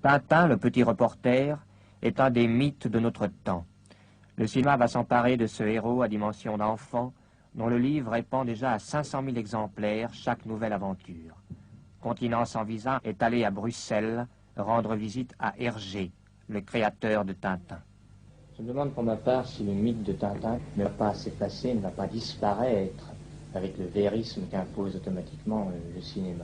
Tintin, le petit reporter, est un des mythes de notre temps. Le cinéma va s'emparer de ce héros à dimension d'enfant, dont le livre répand déjà à 500 000 exemplaires chaque nouvelle aventure. Continent sans visa est allé à Bruxelles rendre visite à Hergé, le créateur de Tintin. Je me demande pour ma part si le mythe de Tintin ne va pas s'effacer, ne va pas disparaître avec le vérisme qu'impose automatiquement le cinéma.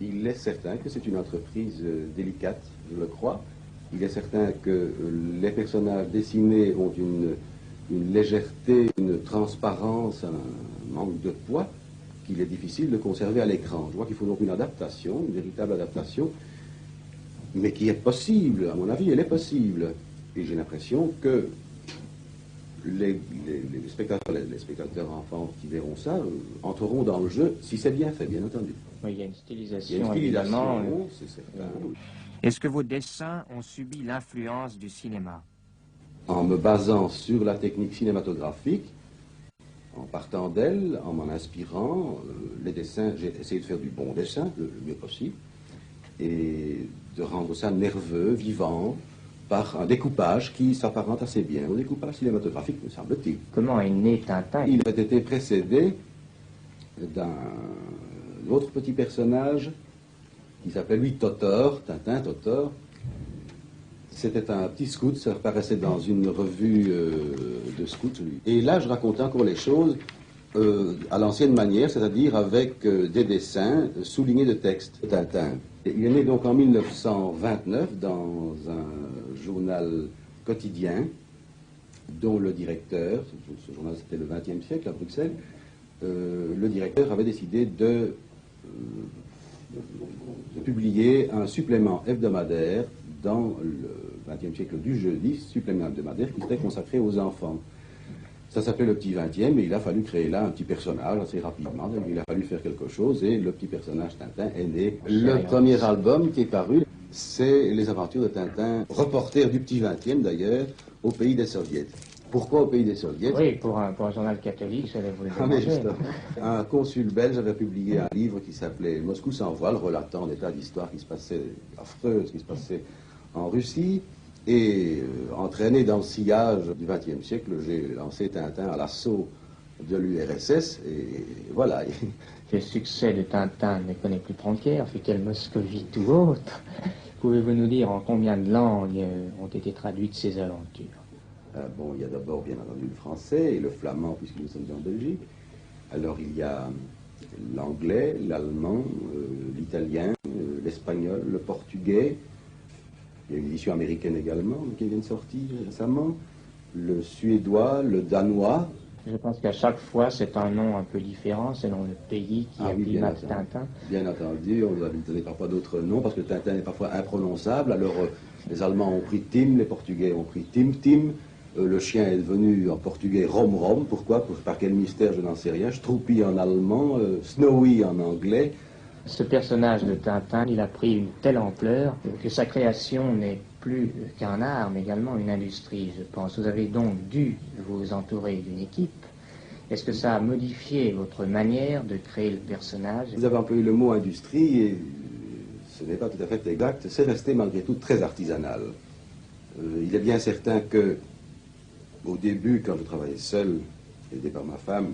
Il est certain que c'est une entreprise délicate, je le crois. Il est certain que les personnages dessinés ont une légèreté, une transparence, un manque de poids qu'il est difficile de conserver à l'écran. Je vois qu'il faut donc une adaptation, une véritable adaptation, mais qui est possible, à mon avis, elle est possible. Et j'ai l'impression que les spectateurs enfants qui verront ça entreront dans le jeu, si c'est bien fait, bien entendu. Oui, il y a une stylisation, il y a une évidemment. c'est certain. Est-ce que vos dessins ont subi l'influence du cinéma? En me basant sur la technique cinématographique, en partant d'elle, en m'en inspirant, les dessins, j'ai essayé de faire du bon dessin, le mieux possible, et de rendre ça nerveux, vivant, par un découpage qui s'apparente assez bien au découpage cinématographique, me semble-t-il. Comment est né Tintin? Il a été précédé d'un autre petit personnage qui s'appelait lui Totor, Tintin, Totor. C'était un petit scout, ça apparaissait dans une revue de scouts. Et là, je racontais encore les choses à l'ancienne manière, c'est-à-dire avec des dessins soulignés de texte. Tintin. Et il est né donc en 1929 dans un journal quotidien dont le directeur, ce journal c'était le XXe siècle à Bruxelles, le directeur avait décidé de publier un supplément hebdomadaire dans le XXe siècle du jeudi, supplément hebdomadaire qui était consacré aux enfants. Ça s'appelait le petit 20e et il a fallu créer là un petit personnage assez rapidement. Donc il a fallu faire quelque chose et le petit personnage Tintin est né. Le premier album qui est paru, c'est les aventures de Tintin, reporter du petit 20e d'ailleurs, au pays des soviets. Pourquoi au pays des soviets? Oui, pour un journal catholique, j'allais vous le demander. Un consul belge avait publié un livre qui s'appelait Moscou sans voile, relatant des tas d'histoires qui se passaient, affreuses, qui se passaient en Russie. Et entraîné dans le sillage du XXe siècle, j'ai lancé Tintin à l'assaut de l'URSS, et voilà. Le succès de Tintin ne connaît plus de frontières, fut-elle moscovite ou autre. Pouvez-vous nous dire en combien de langues ont été traduites ces aventures? Bon, il y a d'abord bien entendu le français et le flamand, puisque nous sommes en Belgique. Alors il y a l'anglais, l'allemand, l'italien, l'espagnol, le portugais. Il y a une édition américaine également qui vient de sortir récemment. Le suédois, le danois. Je pense qu'à chaque fois, c'est un nom un peu différent selon le pays qui acclimate Tintin. Bien entendu, on doit lui donner parfois d'autres noms parce que Tintin est parfois imprononçable. Alors les Allemands ont pris Tim, les Portugais ont pris Tim Tim. Le chien est devenu en portugais Rom Rom. Pourquoi? Par quel mystère, je n'en sais rien. Struppy en allemand, Snowy en anglais. Ce personnage de Tintin, il a pris une telle ampleur que sa création n'est plus qu'un art, mais également une industrie, je pense. Vous avez donc dû vous entourer d'une équipe. Est-ce que ça a modifié votre manière de créer le personnage? Vous avez employé le mot industrie et ce n'est pas tout à fait exact. C'est resté malgré tout très artisanal. Il est bien certain que au début, quand je travaillais seul, aidé par ma femme,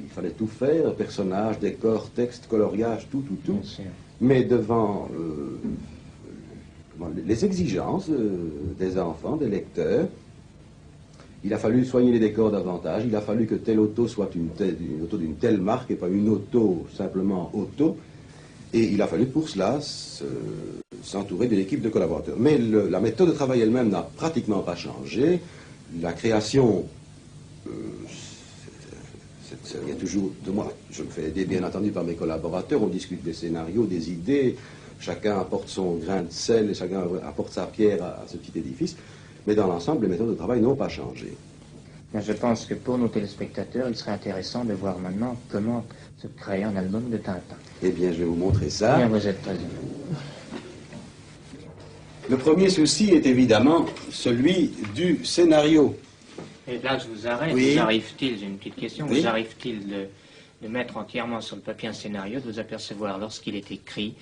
il fallait tout faire, personnage, décor, texte, coloriage, tout. Mais devant les exigences des enfants, des lecteurs, il a fallu soigner les décors davantage, il a fallu que telle auto soit une auto d'une telle marque et pas une auto simplement auto. Et il a fallu pour cela s'entourer d'une équipe de collaborateurs. Mais la méthode de travail elle-même n'a pratiquement pas changé. La création, il y a toujours de moi. Je me fais aider bien entendu par mes collaborateurs, on discute des scénarios, des idées, chacun apporte son grain de sel et chacun apporte sa pierre à ce petit édifice. Mais dans l'ensemble, les méthodes de travail n'ont pas changé. Je pense que pour nos téléspectateurs, il serait intéressant de voir maintenant comment se crée un album de Tintin. Eh bien, je vais vous montrer ça. Bien, vous êtes très bien. Le premier souci est évidemment celui du scénario. Et là, je vous arrête. Oui. Vous arrive-t-il, j'ai une petite question, oui. vous arrive-t-il de mettre entièrement sur le papier un scénario, de vous apercevoir lorsqu'il est écrit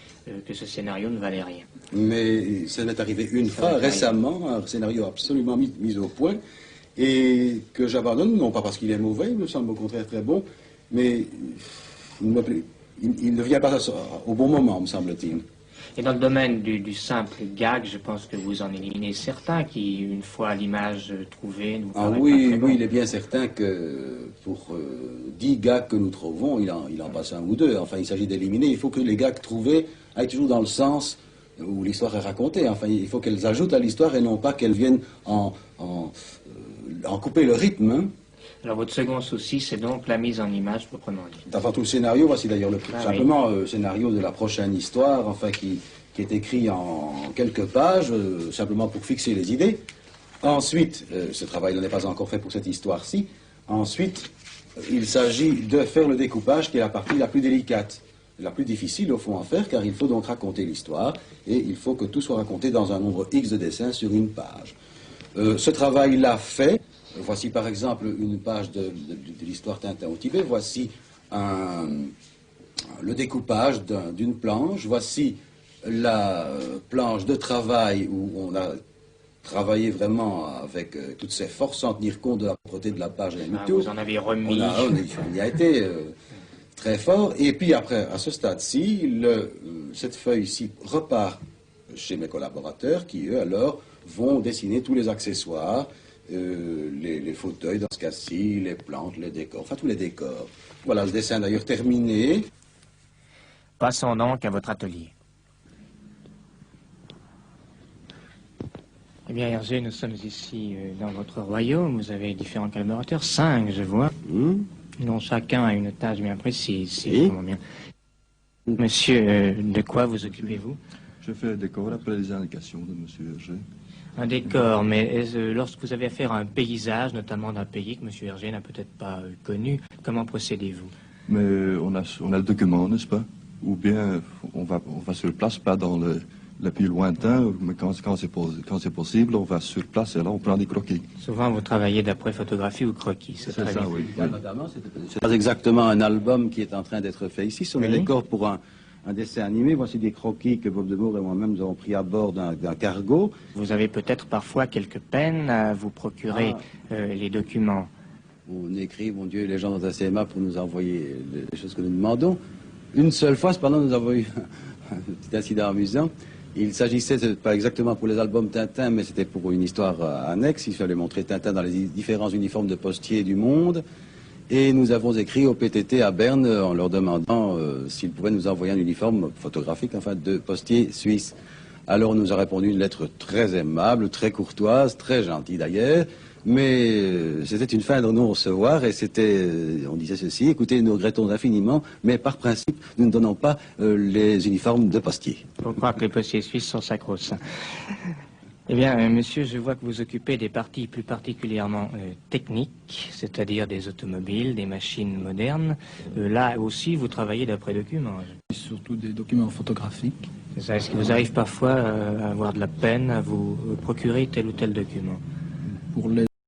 que ce scénario ne valait rien. Mais ça m'est arrivé une fois récemment, un scénario absolument mis au point, et que j'abandonne, non pas parce qu'il est mauvais, il me semble au contraire très bon, mais il ne vient pas au bon moment, me semble-t-il. Et dans le domaine du simple gag, je pense que vous en éliminez certains qui, une fois l'image trouvée, nous paraît oui, pas très bon. oui, il est bien certain que pour 10 gags que nous trouvons, il en passe un ou deux. Enfin, il s'agit d'éliminer. Il faut que les gags trouvés aillent toujours dans le sens où l'histoire est racontée. Enfin, il faut qu'elles ajoutent à l'histoire et non pas qu'elles viennent en couper le rythme. Hein. Alors votre second souci, c'est donc la mise en image proprement dit. Avant tout le scénario, voici d'ailleurs simplement le scénario de la prochaine histoire, enfin qui est écrit en quelques pages, simplement pour fixer les idées. Ensuite, ce travail n'est pas encore fait pour cette histoire-ci. Ensuite, il s'agit de faire le découpage, qui est la partie la plus délicate, la plus difficile au fond à faire, car il faut donc raconter l'histoire, et il faut que tout soit raconté dans un nombre X de dessins sur une page. Ce travail-là fait, voici par exemple une page de l'histoire Tintin au Tibet, voici le découpage d'une planche, voici la planche de travail où on a travaillé vraiment avec toutes ses forces sans tenir compte de la propreté de la page et tout. Vous en avez remis. On y a été très fort. Et puis après, à ce stade-ci, cette feuille-ci repart chez mes collaborateurs qui, eux, alors, vont dessiner tous les accessoires, les fauteuils dans ce cas-ci, les plantes, les décors, enfin tous les décors. Voilà, le dessin d'ailleurs terminé. Passons donc à votre atelier. Eh bien, Hergé, nous sommes ici dans votre royaume. Vous avez différents collaborateurs, 5, je vois, dont chacun a une tâche bien précise. Si bien. Monsieur, de quoi vous occupez-vous? Je fais le décor après les indications de monsieur Hergé. Un décor, mais lorsque vous avez affaire à un paysage, notamment d'un pays que monsieur Hergé n'a peut-être pas connu, comment procédez-vous? Mais on a le document, n'est-ce pas? Ou bien on va sur place, pas dans le plus lointain, mais quand c'est possible, on va sur place et là on prend des croquis. Souvent vous travaillez d'après photographie ou croquis, c'est ça, bien. Oui. Notamment, c'est pas exactement un album qui est en train d'être fait ici, ce sont des décors pour un dessin animé. Voici des croquis que Bob de Moore et moi-même nous avons pris à bord d'un cargo. Vous avez peut-être parfois quelques peines à vous procurer les documents. On écrit, mon Dieu, les gens dans un CMA pour nous envoyer les choses que nous demandons. Une seule fois, cependant, nous avons eu un petit incident amusant. Il s'agissait, pas exactement pour les albums Tintin, mais c'était pour une histoire annexe. Il fallait montrer Tintin dans les différents uniformes de postiers du monde. Et nous avons écrit au PTT à Berne en leur demandant s'ils pouvaient nous envoyer un uniforme photographique, enfin, de postier suisse. Alors on nous a répondu une lettre très aimable, très courtoise, très gentille d'ailleurs. Mais c'était une fin de non-recevoir et on disait ceci, écoutez, nous regrettons infiniment, mais par principe, nous ne donnons pas les uniformes de postiers. Il faut croire que les postiers suisses sont sacro-saints. Eh bien, monsieur, je vois que vous occupez des parties plus particulièrement techniques, c'est-à-dire des automobiles, des machines modernes. Là aussi, vous travaillez d'après documents. Surtout des documents photographiques. Est-ce qu'il vous arrive parfois à avoir de la peine à vous procurer tel ou tel document? Pour les